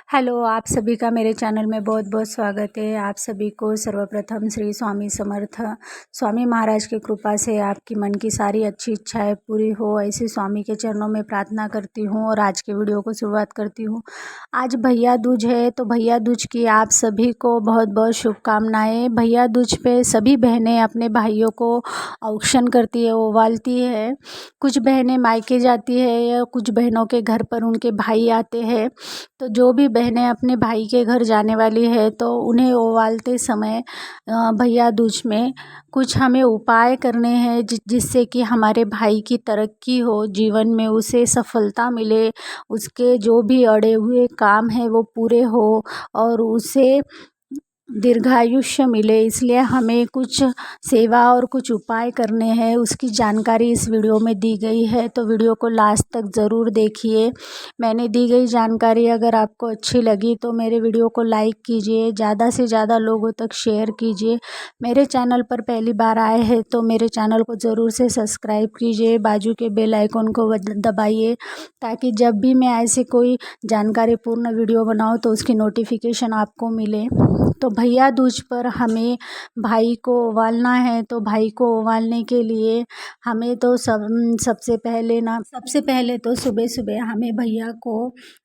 Hello, आप सभी का मेरे चैनल में बहुत बहुत स्वागत है। आप सभी को सर्वप्रथम श्री स्वामी समर्थ स्वामी महाराज की कृपा से आपकी मन की सारी अच्छी इच्छाएं पूरी हो, ऐसी स्वामी के चरणों में प्रार्थना करती हूँ और आज के वीडियो को शुरुआत करती हूँ। आज भैया दूज है, तो भैया दूज की आप सभी को बहुत बहुत शुभकामनाएँ। भैया दूज पे सभी बहनें अपने भाइयों को औक्षण करती है, ओवालती है। कुछ बहनें मायके जाती है या कुछ बहनों के घर पर उनके भाई आते हैं। तो जो भी बहनें अपने भाई के घर जाने वाली है तो उन्हें ओवालते समय भैया दूज में कुछ हमें उपाय करने हैं जिससे कि हमारे भाई की तरक्की हो, जीवन में उसे सफलता मिले, उसके जो भी अड़े हुए काम हैं वो पूरे हो और उसे दीर्घायुष्य मिले। इसलिए हमें कुछ सेवा और कुछ उपाय करने हैं, उसकी जानकारी इस वीडियो में दी गई है, तो वीडियो को लास्ट तक ज़रूर देखिए। मैंने दी गई जानकारी अगर आपको अच्छी लगी तो मेरे वीडियो को लाइक कीजिए, ज़्यादा से ज़्यादा लोगों तक शेयर कीजिए। मेरे चैनल पर पहली बार आए हैं तो मेरे चैनल को ज़रूर से सब्सक्राइब कीजिए, बाजू के बेल आइकन को दबाइए ताकि जब भी मैं ऐसी कोई जानकारी पूर्ण वीडियो बनाऊँ तो उसकी नोटिफिकेशन आपको मिले। तो भैया दूज पर हमें भाई को ओवालना है, तो भाई को ओवालने के लिए हमें तो सबसे पहले तो सुबह सुबह हमें भैया को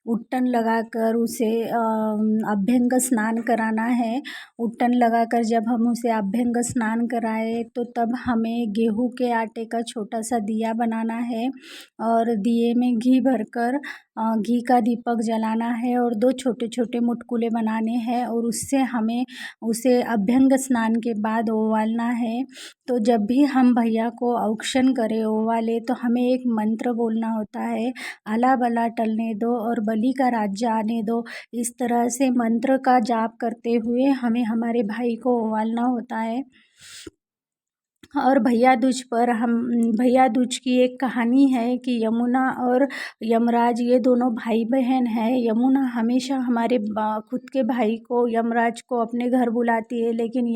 उट्टन लगाकर उसे अभ्यंग स्नान कराना है। उट्टन लगाकर जब हम उसे अभ्यंग स्नान कराए तो तब हमें गेहूं के आटे का छोटा सा दिया बनाना है और दिए में घी भरकर घी का दीपक जलाना है और 2 छोटे छोटे मुटकुले बनाने हैं और उससे हमें उसे अभ्यंग स्नान के बाद ओवालना है। तो जब भी हम भैया को औक्षण करें, ओवाले, तो हमें एक मंत्र बोलना होता है, आला बला टलने दो और बलि का राज्य आने दो। इस तरह से मंत्र का जाप करते हुए हमें हमारे भाई को ओवालना होता है। और भैया दूज पर भैया दूज की एक कहानी है कि यमुना और यमराज ये दोनों भाई बहन हैं। यमुना हमेशा हमारे खुद के भाई को, यमराज को, अपने घर बुलाती है, लेकिन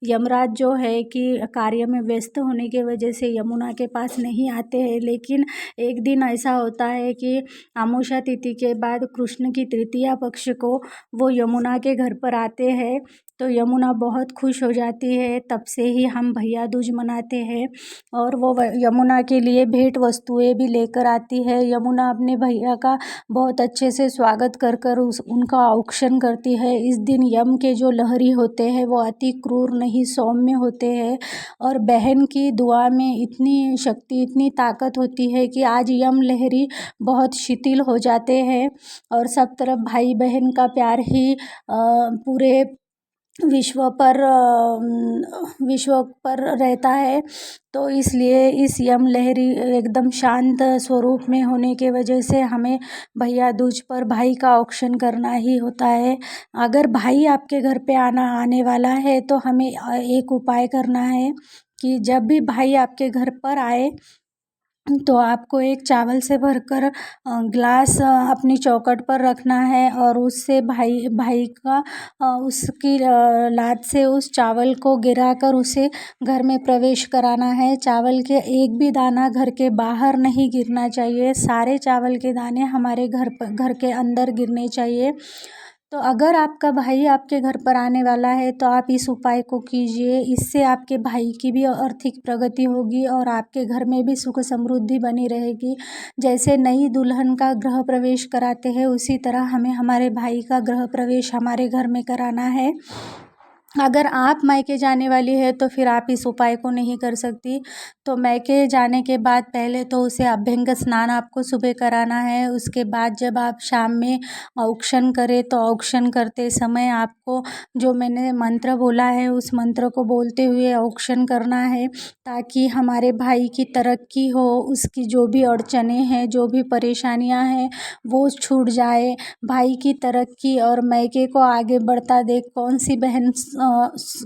यमराज जो है कि कार्य में व्यस्त होने की वजह से यमुना के पास नहीं आते हैं। लेकिन एक दिन ऐसा होता है कि आमोशा तिथि के बाद कृष्ण की तृतीया पक्ष को वो यमुना के घर पर आते हैं, तो यमुना बहुत खुश हो जाती है। तब से ही हम भैया दूज मनाते हैं और वो यमुना के लिए भेंट वस्तुएं भी लेकर आती है। यमुना अपने भैया का बहुत अच्छे से स्वागत कर कर उनका औक्षण करती है। इस दिन यम के जो लहरी होते हैं वो अति क्रूर नहीं, सौम्य होते हैं और बहन की दुआ में इतनी शक्ति, इतनी ताकत होती है कि आज यम लहरी बहुत शिथिल हो जाते हैं और सब तरफ भाई बहन का प्यार ही पूरे विश्व पर रहता है। तो इसलिए इस यम लहरी एकदम शांत स्वरूप में होने के वजह से हमें भैया दूज पर भाई का औक्षण करना ही होता है। अगर भाई आपके घर पे आने वाला है तो हमें एक उपाय करना है कि जब भी भाई आपके घर पर आए तो आपको एक चावल से भरकर ग्लास अपनी चौखट पर रखना है और उससे भाई का उसकी लात से उस चावल को गिराकर उसे घर में प्रवेश कराना है। चावल के एक भी दाना घर के बाहर नहीं गिरना चाहिए, सारे चावल के दाने हमारे घर के अंदर गिरने चाहिए। तो अगर आपका भाई आपके घर पर आने वाला है तो आप इस उपाय को कीजिए। इससे आपके भाई की भी आर्थिक प्रगति होगी और आपके घर में भी सुख समृद्धि बनी रहेगी। जैसे नई दुल्हन का गृह प्रवेश कराते हैं उसी तरह हमें हमारे भाई का गृह प्रवेश हमारे घर में कराना है। अगर आप मायके जाने वाली है तो फिर आप इस उपाय को नहीं कर सकती। तो मायके जाने के बाद पहले तो उसे अभ्यंग स्नान आपको सुबह कराना है। उसके बाद जब आप शाम में औक्षण करें तो औक्षण करते समय आपको जो मैंने मंत्र बोला है उस मंत्र को बोलते हुए औक्षण करना है ताकि हमारे भाई की तरक्की हो, उसकी जो भी अड़चने हैं, जो भी परेशानियां हैं वो छूट जाए। भाई की तरक्की और मायके को आगे बढ़ता देख कौन सी बहन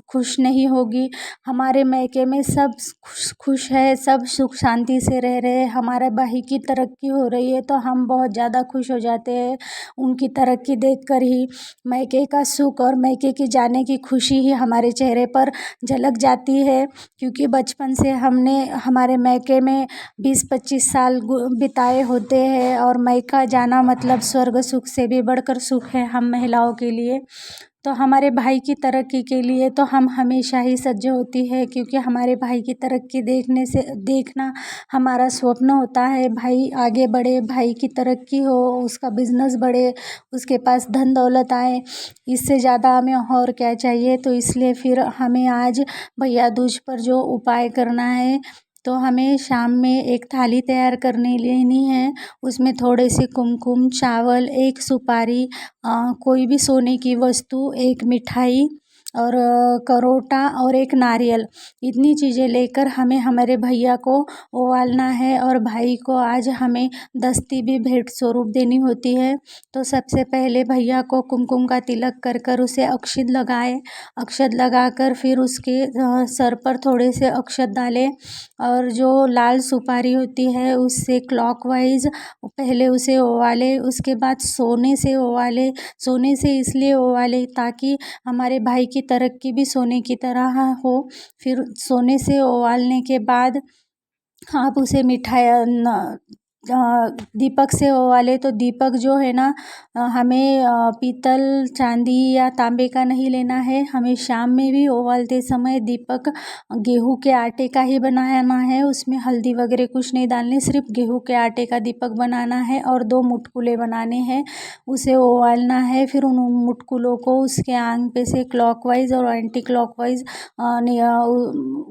खुश नहीं होगी। हमारे मायके में सब खुश है, सब सुख शांति से रह रहे हैं, हमारे भाई की तरक्की हो रही है तो हम बहुत ज़्यादा खुश हो जाते हैं। उनकी तरक्की देखकर ही मायके का सुख और मायके की जाने की खुशी ही हमारे चेहरे पर झलक जाती है, क्योंकि बचपन से हमने हमारे मायके में 20-25 साल बिताए होते हैं और मायका जाना मतलब स्वर्ग सुख से भी बढ़कर सुख है हम महिलाओं के लिए। तो हमारे भाई की तरक्की के लिए तो हम हमेशा ही सज्ज होती है, क्योंकि हमारे भाई की तरक्की देखना हमारा स्वप्न होता है। भाई आगे बढ़े, भाई की तरक्की हो, उसका बिजनेस बढ़े, उसके पास धन दौलत आए, इससे ज़्यादा हमें और क्या चाहिए। तो इसलिए फिर हमें आज भैया दूज पर जो उपाय करना है, तो हमें शाम में एक थाली तैयार करने लेनी है। उसमें थोड़े से कुमकुम, चावल, एक सुपारी, कोई भी सोने की वस्तु, एक मिठाई और करोटा और एक नारियल, इतनी चीज़ें लेकर हमें हमारे भैया को ओवालना है। और भाई को आज हमें दस्ती भी भेंट स्वरूप देनी होती है। तो सबसे पहले भैया को कुमकुम का तिलक कर कर उसे अक्षत लगाए। अक्षत लगाकर फिर उसके सर पर थोड़े से अक्षत डालें और जो लाल सुपारी होती है उससे क्लॉकवाइज पहले उसे ओवाले, उसके बाद सोने से ओवाले। सोने से इसलिए ओवाले ताकि हमारे भाई की तरक्की भी सोने की तरह हो। फिर सोने से ओवालने के बाद आप उसे दीपक से ओवाले। तो दीपक जो है ना, हमें पीतल, चांदी या तांबे का नहीं लेना है। हमें शाम में भी ओवालते समय दीपक गेहूं के आटे का ही बनाना है, उसमें हल्दी वगैरह कुछ नहीं डालने, सिर्फ गेहूं के आटे का दीपक बनाना है और 2 मुटकुले बनाने हैं, उसे ओवालना है। फिर उन मुटकुलों को उसके आंग पे से क्लॉकवाइज और एंटी क्लॉकवाइज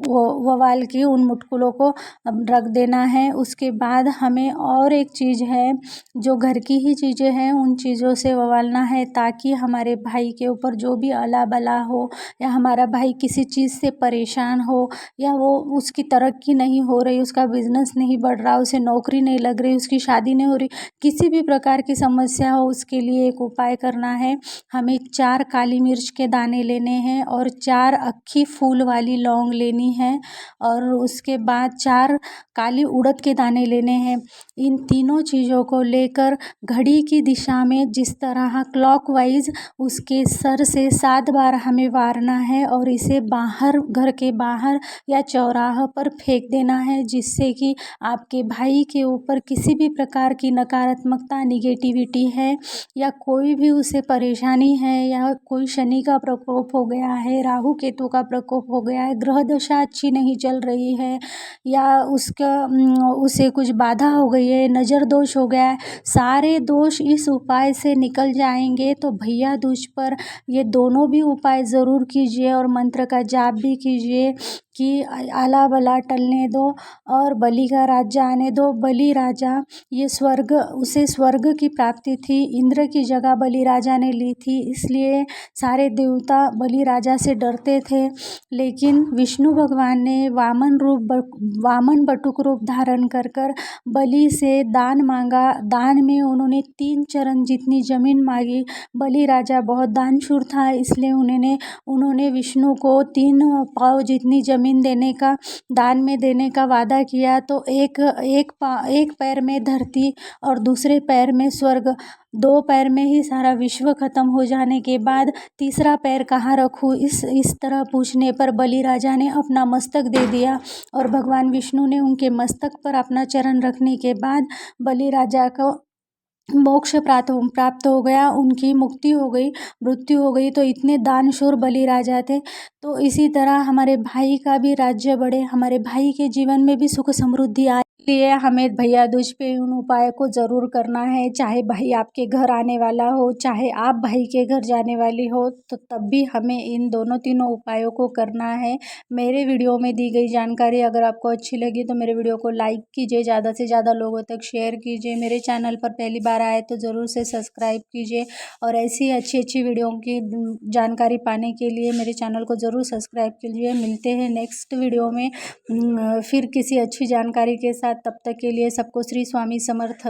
ओवाल के उन मुटकुलों को रख देना है। उसके बाद हमें और एक चीज़ है, जो घर की ही चीज़ें हैं उन चीज़ों से ओवालना है, ताकि हमारे भाई के ऊपर जो भी अला बला हो या हमारा भाई किसी चीज़ से परेशान हो या वो उसकी तरक्की नहीं हो रही, उसका बिजनेस नहीं बढ़ रहा, उसे नौकरी नहीं लग रही, उसकी शादी नहीं हो रही, किसी भी प्रकार की समस्या हो, उसके लिए एक उपाय करना है। हमें 4 काली मिर्च के दाने लेने हैं और 4 अक्खी फूल वाली लौंग लेनी है और उसके बाद 4 काली उड़द के दाने लेने हैं। इन तीनों चीज़ों को लेकर घड़ी की दिशा में जिस तरह क्लॉकवाइज उसके सर से 7 बार हमें वारना है और इसे बाहर, घर के बाहर या चौराहा पर फेंक देना है, जिससे कि आपके भाई के ऊपर किसी भी प्रकार की नकारात्मकता, निगेटिविटी है या कोई भी उसे परेशानी है या कोई शनि का प्रकोप हो गया है, राहु केतु का प्रकोप हो गया है, ग्रह दशा अच्छी नहीं चल रही है या उसे कुछ बाधा हो गई है, नज़र दोष हो गया है, सारे दोष इस उपाय से निकल जाएंगे। तो भैया दूज पर ये दोनों भी उपाय ज़रूर कीजिए और मंत्र का जाप भी कीजिए कि आला बला टलने दो और बलि का राज्य आने दो। बलि राजा, ये उसे स्वर्ग की प्राप्ति थी, इंद्र की जगह बलि राजा ने ली थी, इसलिए सारे देवता बलि राजा से डरते थे। लेकिन विष्णु भगवान ने वामन बटुक रूप धारण कर बलि से दान मांगा। दान में उन्होंने 3 चरण जितनी ज़मीन मांगी। बलि राजा बहुत दानशूर था, इसलिए उन्होंने विष्णु को 3 पाव जितनी ज़मीन देने का, दान में देने का वादा किया। तो एक पैर में धरती और दूसरे पैर में स्वर्ग, 2 पैर में ही सारा विश्व खत्म हो जाने के बाद तीसरा पैर कहाँ रखूँ, इस तरह पूछने पर बलि राजा ने अपना मस्तक दे दिया और भगवान विष्णु ने उनके मस्तक पर अपना चरण रखने के बाद बलि राजा को मोक्ष प्राप्त हो गया, उनकी मुक्ति हो गई, मृत्यु हो गई। तो इतने दानशूर बलि राजा थे। तो इसी तरह हमारे भाई का भी राज्य बढ़े, हमारे भाई के जीवन में भी सुख समृद्धि आए, इसलिए हमें भैया दूज पे उन उपाय को ज़रूर करना है। चाहे भाई आपके घर आने वाला हो, चाहे आप भाई के घर जाने वाली हो, तो तब भी हमें इन तीनों उपायों को करना है। मेरे वीडियो में दी गई जानकारी अगर आपको अच्छी लगी तो मेरे वीडियो को लाइक कीजिए, ज़्यादा से ज़्यादा लोगों तक शेयर कीजिए। मेरे चैनल पर पहली बार आए तो ज़रूर से सब्सक्राइब कीजिए और ऐसी अच्छी वीडियो की जानकारी पाने के लिए मेरे चैनल को ज़रूर सब्सक्राइब कीजिए। मिलते हैं नेक्स्ट वीडियो में फिर किसी अच्छी जानकारी के साथ। तब तक के लिए सबको श्री स्वामी समर्थ।